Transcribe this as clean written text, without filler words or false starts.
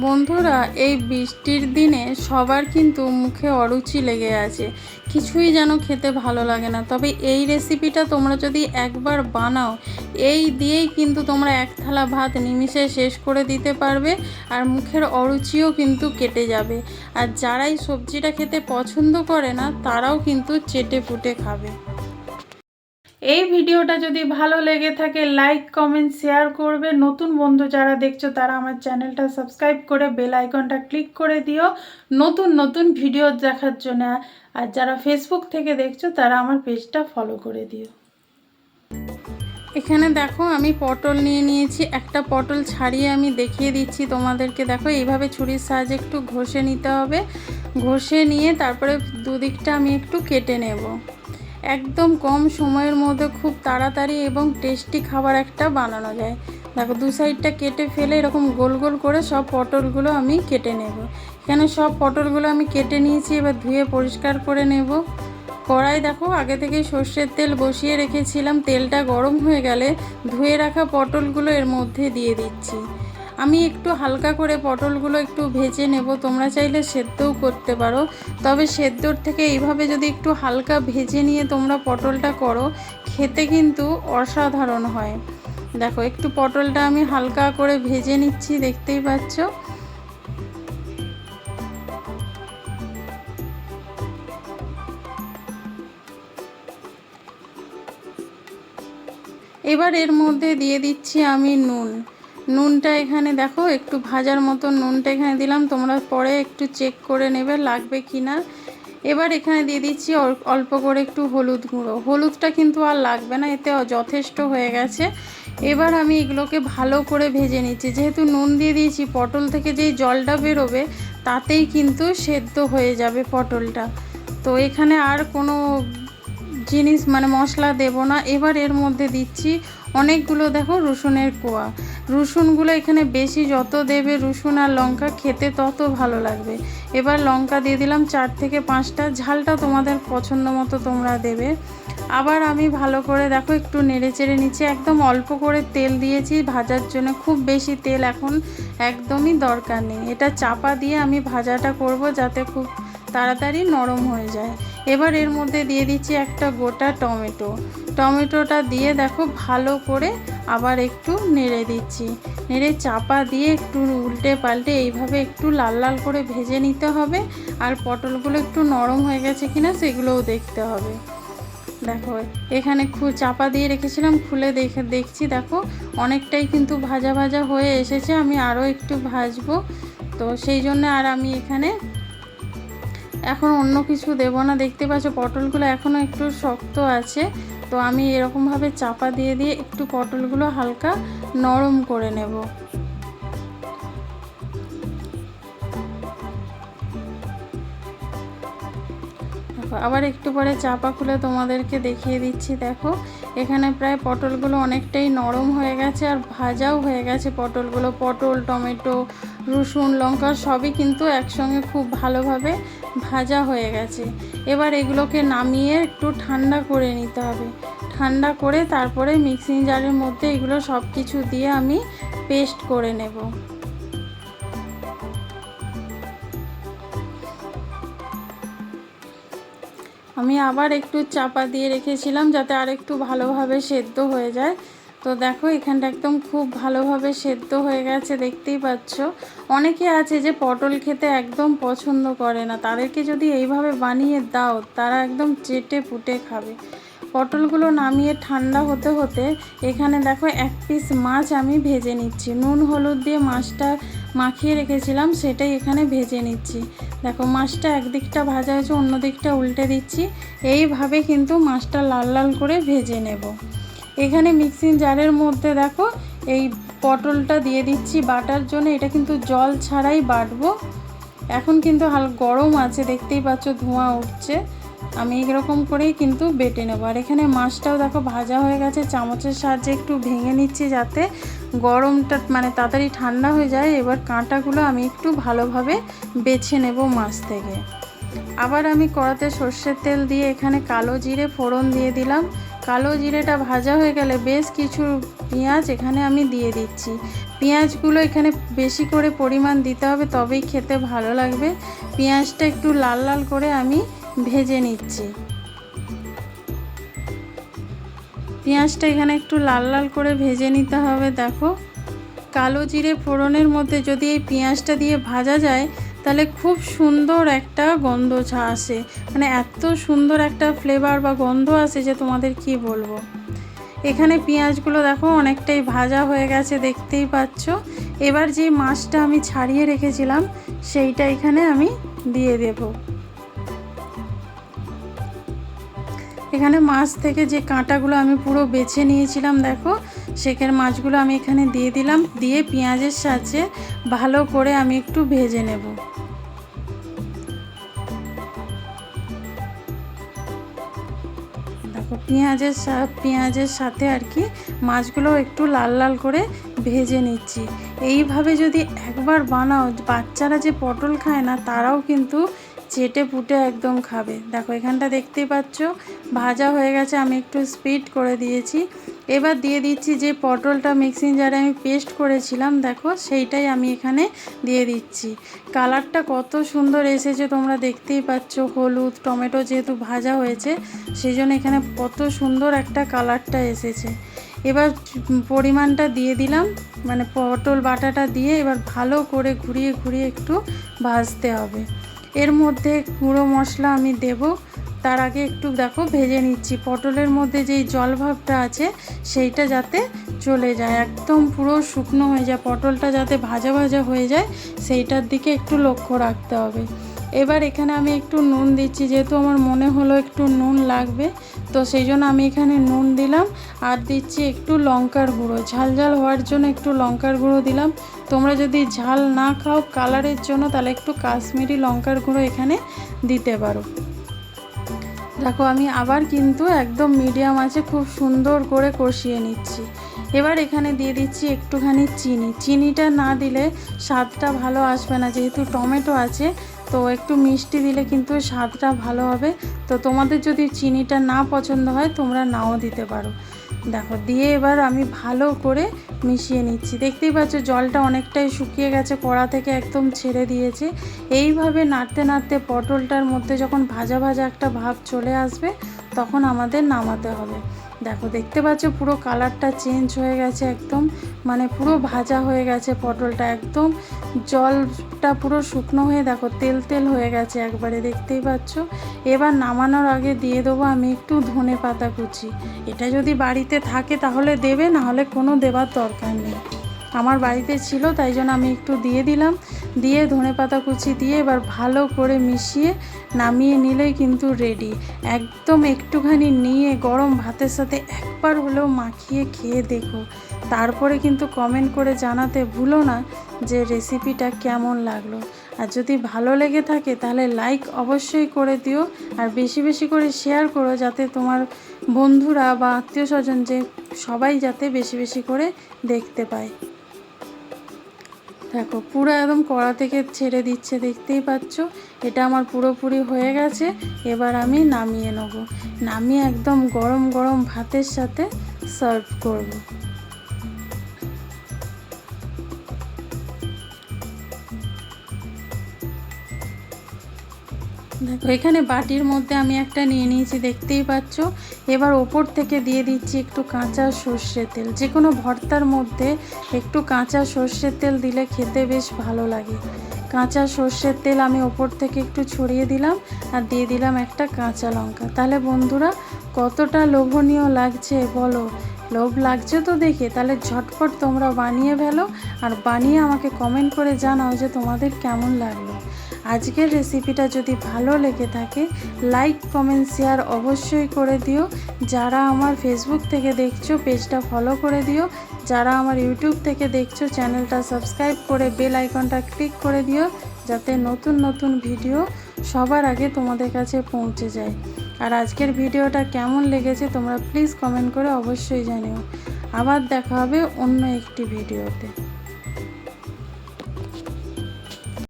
বন্ধুরা, এই বৃষ্টির দিনে সবার কিন্তু মুখে অরুচি লেগে আছে, কিছুই যেন খেতে ভালো লাগে না। তবে এই রেসিপিটা তোমরা যদি একবার বানাও, এই দিয়েই কিন্তু তোমরা এক থালা ভাত নিমিষে শেষ করে দিতে পারবে, আর মুখের অরুচিও কিন্তু কেটে যাবে। আর যারাই সবজিটা খেতে পছন্দ করে না, তারাও কিন্তু চেটে পুটে খাবে। এই ভিডিওটা যদি ভালো লেগে থাকে লাইক কমেন্ট শেয়ার করবে। নতুন বন্ধু যারা দেখছো তারা আমার চ্যানেলটা সাবস্ক্রাইব করে বেল আইকনটা ক্লিক করে দিও নতুন নতুন ভিডিও দেখার জন্য। আর যারা ফেসবুক থেকে দেখছো তারা আমার পেজটা ফলো করে দিও। এখানে দেখো আমি পটল নিয়ে নিয়েছি। একটা পটল ছাড়িয়ে আমি দেখিয়ে দিচ্ছি তোমাদেরকে। দেখো এইভাবে ছুরির সাহায্যে একটু ঘষে নিতে হবে। ঘষে নিয়ে তারপরে দুদিকটা আমি একটু কেটে নেব। একদম কম সময়ের মধ্যে খুব তাড়াতাড়ি এবং টেস্টি খাবার একটা বানানো যায়। দেখো দু সাইডটা কেটে ফেলে এরকম গোল গোল করে সব পটলগুলো আমি কেটে নেব। এখানে সব পটলগুলো আমি কেটে নিয়েছি, এবার ধুয়ে পরিষ্কার করে নেব। কড়াই দেখো আগে থেকেই সর্ষের তেল বসিয়ে রেখেছিলাম। তেলটা গরম হয়ে গেলে ধুয়ে রাখা পটলগুলো এর মধ্যে দিয়ে দিচ্ছি। আমি একটু হালকা করে পটলগুলো একটু ভেজে নেব। তোমরা চাইলে সেদ্ধও করতে পারো, তবে সেদ্ধর থেকে এইভাবে যদি একটু হালকা ভেজে নিয়ে তোমরা পটলটা করো, খেতে কিন্তু অসাধারণ হয়। দেখো একটু পটলটা আমি হালকা করে ভেজে নিচ্ছি, দেখতেই পাচ্ছ। এবার এর মধ্যে দিয়ে দিচ্ছি আমি নুনটা এখানে দেখো একটু ভাজার মতো নুনটা এখানে দিলাম। তোমরা পরে একটু চেক করে নেবে লাগবে কি না। এবার এখানে দিয়ে দিচ্ছি অল্প করে একটু হলুদ গুঁড়ো। হলুদটা কিন্তু আর লাগবে না, এতে যথেষ্ট হয়ে গেছে। এবার আমি এগুলোকে ভালো করে ভেজে নিচ্ছি। যেহেতু নুন দিয়ে দিয়েছি, পটল থেকে যেই জলটা বেরোবে তাতেই কিন্তু সেদ্ধ হয়ে যাবে পটলটা। তো এখানে আর কোনো জিনিস মশলা দেব না। এবার এর মধ্যে দিচ্ছি অনেকগুলো দেখো রসুনের কোয়া। রসুনগুলো এখানে বেশি যত দেবে রসুন আর লঙ্কা, খেতে তত ভালো লাগবে। এবার লঙ্কা দিয়ে দিলাম 4 থেকে 5টা। ঝালটা তোমাদের পছন্দ মতো তোমরা দেবে। আবার আমি ভালো করে দেখো একটু নেড়ে চেড়ে নিচ্ছি। একদম অল্প করে তেল দিয়েছি ভাজার জন্য, খুব বেশি তেল এখন একদমই দরকার নেই। এটা চাপা দিয়ে আমি ভাজাটা করব যাতে খুব তাড়াতাড়ি নরম হয়ে যায়। এবার এর মধ্যে দিয়ে দিচ্ছি একটা গোটা টমেটোটা দিয়ে দেখো ভালো করে আবার একটু নেড়ে দিচ্ছি। নেড়ে চাপা দিয়ে একটু উল্টে পাল্টে এইভাবে একটু লাল লাল করে ভেজে নিতে হবে। আর পটলগুলো একটু নরম হয়ে গেছে কিনা সেগুলোও দেখতে হবে। দেখো এখানে চাপা দিয়ে রেখেছিলাম, খুলে দেখছি দেখো অনেকটাই কিন্তু ভাজা ভাজা হয়ে এসেছে। আমি আরও একটু ভাজবো, তো সেই জন্য আর আমি এখানে এখন অন্য কিছু দেব না। দেখতে পাচ্ছ পটলগুলো এখনও একটু শক্ত আছে, তো আমি এরকমভাবে চাপা দিয়ে দিয়ে একটু পটলগুলো হালকা নরম করে নেব। আবার একটু পরে চাপা খুলে তোমাদেরকে দেখিয়ে দিচ্ছি। দেখো এখানে প্রায় পটলগুলো অনেকটাই নরম হয়ে গেছে আর ভাজাও হয়ে গেছে পটলগুলো। পটল, টমেটো, রসুন, লঙ্কা সবই কিন্তু একসঙ্গে খুব ভালোভাবে ভাজা হয়ে গেছে। এবার এগুলোকে নামিয়ে একটু ঠান্ডা করে নিতে হবে। ঠান্ডা করে তারপরে মিক্সিং জারের মধ্যে এগুলো সব কিছু দিয়ে আমি পেস্ট করে নেব। আমি আবার একটু চাপা দিয়ে রেখেছিলাম যাতে আর একটু ভালোভাবে সেদ্ধ হয়ে যায়। তো দেখো এখানটা একদম খুব ভালোভাবে সেদ্ধ হয়ে গেছে, দেখতেই পাচ্ছ। অনেকে আছে যে পটল খেতে একদম পছন্দ করে না, তাদেরকে যদি এইভাবে বানিয়ে দাও তারা একদম চেটে পুটে খাবে। পটলগুলো নামিয়ে ঠান্ডা হতে হতে এখানে দেখো 1 পিস মাছ আমি ভেজে নিচ্ছি। নুন হলুদ দিয়ে মাছটা মাখিয়ে রেখেছিলাম, সেটাই এখানে ভেজে নিচ্ছি। দেখো মাছটা একদিকটা ভাজা হয়েছে, অন্য দিকটা উল্টে দিচ্ছি। এইভাবে কিন্তু মাছটা লাল লাল করে ভেজে নেব। এখানে মিক্সিং জারের মধ্যে দেখো এই পটলটা দিয়ে দিচ্ছি বাটার জন্য। এটা কিন্তু জল ছাড়াই বাটবো। এখন কিন্তু হালকা গরম আছে, দেখতেই পাচ্ছ ধোঁয়া উঠছে। আমি এরকম করেই কিন্তু বেটে নেব। আর এখানে মাছটাও দেখো ভাজা হয়ে গেছে, চামচের সাহায্যে একটু ভেঙে নিচ্ছি যাতে গরমটা তাড়াতাড়ি ঠান্ডা হয়ে যায়। এবার কাঁটাগুলো আমি একটু ভালোভাবে বেছে নেব মাছ থেকে। আবার আমি কড়াতে সর্ষের তেল দিয়ে এখানে কালো জিরে ফোড়ন দিয়ে দিলাম। কালো জিরেটা ভাজা হয়ে গেলে বেশ কিছু পেঁয়াজ এখানে আমি দিয়ে দিচ্ছি। পেঁয়াজগুলো এখানে বেশি করে পরিমাণ দিতে হবে, তবেই খেতে ভালো লাগবে। পেঁয়াজটা একটু লাল লাল করে আমি ভেজে নিচ্ছি। পেঁয়াজটা এখানে একটু লাল লাল করে ভেজে নিতে হবে। দেখো, কালো জিরে ফোড়নের মধ্যে যদি এই পেঁয়াজটা দিয়ে ভাজা যায় তাহলে খুব সুন্দর একটা গন্ধ আসে, মানে এত সুন্দর একটা ফ্লেভার বা গন্ধ আসে যে তোমাদের কি বলবো। এখানে পেঁয়াজগুলো দেখো অনেকটাই ভাজা হয়ে গেছে, দেখতেই পাচ্ছ। এবার যে মাছটা আমি ছাড়িয়ে রেখেছিলাম সেইটা এখানে আমি দিয়ে দেব। এখানে মাছ থেকে যে কাঁটাগুলো আমি পুরো বেছে নিয়েছিলাম, দেখো সেখানে মাছগুলো আমি এখানে দিয়ে দিলাম। দিয়ে পেঁয়াজের সাথে ভালো করে আমি একটু ভেজে নেব। দেখো পেঁয়াজের সাথে আর কি মাছগুলো একটু লাল লাল করে ভেজে নিচ্ছি। এইভাবে যদি একবার বানাও, বাচ্চারা যে পটল খায় না তারাও কিন্তু চেটে পুটে একদম খাবে। দেখো এখানটা দেখতেই পাচ্ছ ভাজা হয়ে গেছে, আমি একটু স্পিড করে দিয়েছি। এবার দিয়ে দিচ্ছি যে পটলটা মিক্সিং জারে আমি পেস্ট করেছিলাম, দেখো সেইটাই আমি এখানে দিয়ে দিচ্ছি। কালারটা কত সুন্দর এসেছে তোমরা দেখতেই পাচ্ছ। হলুদ টমেটো যেহেতু ভাজা হয়েছে সেই জন্য এখানে কত সুন্দর একটা কালারটা এসেছে। এবার পরিমাণটা দিয়ে দিলাম, মানে পটল বাটাটা দিয়ে এবার ভালো করে ঘুরিয়ে ঘুরিয়ে একটু ভাজতে হবে। এর মধ্যে গুঁড়ো মশলা আমি দেব, তার আগে একটু দেখো ভেজে নিচ্ছি। পটলের মধ্যে যেই জল ভাবটা আছে সেইটা যাতে চলে যায়, একদম পুরো শুকনো হয়ে যায়, পটলটা যাতে ভাজা ভাজা হয়ে যায় সেইটার দিকে একটু লক্ষ্য রাখতে হবে। এবার এখানে আমি একটু নুন দিচ্ছি, যেহেতু আমার মনে হলো একটু নুন লাগবে, তো সেই জন্য আমি এখানে নুন দিলাম। আর দিচ্ছি একটু লঙ্কার গুঁড়ো, ঝাল ঝাল হওয়ার জন্য একটু লঙ্কার গুঁড়ো দিলাম। তোমরা যদি ঝাল না খাও কালারের জন্য তাহলে একটু কাশ্মীরি লঙ্কার গুঁড়ো এখানে দিতে পারো। দেখো আমি আবার কিন্তু একদম মিডিয়াম আছে খুব সুন্দর করে কষিয়ে নিচ্ছি। এবার এখানে দিয়ে দিচ্ছি একটুখানি চিনি। চিনিটা না দিলে স্বাদটা ভালো আসবে না, যেহেতু টমেটো আছে তো একটু মিষ্টি দিলে কিন্তু স্বাদটা ভালো হবে। তো তোমাদের যদি চিনিটা না পছন্দ হয় তোমরা নাও দিতে পারো। দেখো দিয়ে এবার আমি ভালো করে মিশিয়ে নিচ্ছি। দেখতেই পাচ্ছ জলটা অনেকটাই শুকিয়ে গেছে, কড়া থেকে একদম ছেড়ে দিয়েছে। এইভাবে নাড়তে নাড়তে পটলটার মধ্যে যখন ভাজা ভাজা একটা ভাব চলে আসবে তখন আমাদের নামাতে হবে। দেখো দেখতে পাচ্ছ পুরো কালারটা চেঞ্জ হয়ে গেছে, একদম মানে পুরো ভাজা হয়ে গেছে পটলটা, একদম জলটা পুরো শুকনো হয়ে দেখো তেল তেল হয়ে গেছে একবারে, দেখতেই পাচ্ছ। এবার নামানোর আগে দিয়ে দেবো আমি একটু ধনে পাতা কুচি। এটা যদি বাড়িতে থাকে তাহলে দেবে, না হলে কোনো দেবার দরকার নেই। আমার বাড়িতে ছিল তাই জন্য আমি একটু দিয়ে দিলাম। দিয়ে ধনে পাতা কুচি দিয়ে এবার ভালো করে মিশিয়ে নামিয়ে নিলেই কিন্তু রেডি। একদম একটুখানি নিয়ে গরম ভাতের সাথে একবার হলেও মাখিয়ে খেয়ে দেখো, তারপরে কিন্তু কমেন্ট করে জানাতে ভুলো না যে রেসিপিটা কেমন লাগলো। আর যদি ভালো লেগে থাকে তাহলে লাইক অবশ্যই করে দিও, আর বেশি বেশি করে শেয়ার করো যাতে তোমার বন্ধুরা বা আত্মীয় স্বজন যে সবাই যাতে বেশি বেশি করে দেখতে পায়। দেখো পুরো একদম কড়া থেকে ছেড়ে দিচ্ছে, দেখতেই পাচ্ছ। এটা আমার পুরোপুরি হয়ে গেছে। এবার আমি নামিয়ে নেব, নামিয়ে একদম গরম গরম ভাতের সাথে সার্ভ করব। দেখো এখানে বাটির মধ্যে আমি একটা নিয়ে নিয়েছি, দেখতেই পাচ্ছ। এবার ওপর থেকে দিয়ে দিচ্ছি একটু কাঁচা সর্ষের তেল। যে কোনো ভর্তার মধ্যে একটু কাঁচা সর্ষের তেল দিলে খেতে বেশ ভালো লাগে। কাঁচা সর্ষের তেল আমি ওপর থেকে একটু ছড়িয়ে দিলাম, আর দিয়ে দিলাম একটা কাঁচা লঙ্কা। তাহলে বন্ধুরা কতটা লোভনীয় লাগছে বলো? লোভ লাগছে তো দেখে? তাহলে ঝটপট তোমরা বানিয়ে ফেলো, আর বানিয়ে আমাকে কমেন্ট করে জানাও যে তোমাদের কেমন লাগলো। আজকের রেসিপিটা যদি ভালো লেগে থাকে লাইক কমেন্ট শেয়ার অবশ্যই করে দিও। যারা আমার ফেসবুক থেকে দেখছো পেজটা ফলো করে দিও। যারা আমার ইউটিউব থেকে দেখছো চ্যানেলটা সাবস্ক্রাইব করে বেল আইকনটা ক্লিক করে দিও, যাতে নতুন নতুন ভিডিও সবার আগে তোমাদের কাছে পৌঁছে যায়। আর আজকের ভিডিওটা কেমন লেগেছে তোমরা প্লিজ কমেন্ট করে অবশ্যই জানিও। আবার দেখা হবে অন্য একটি ভিডিওতে।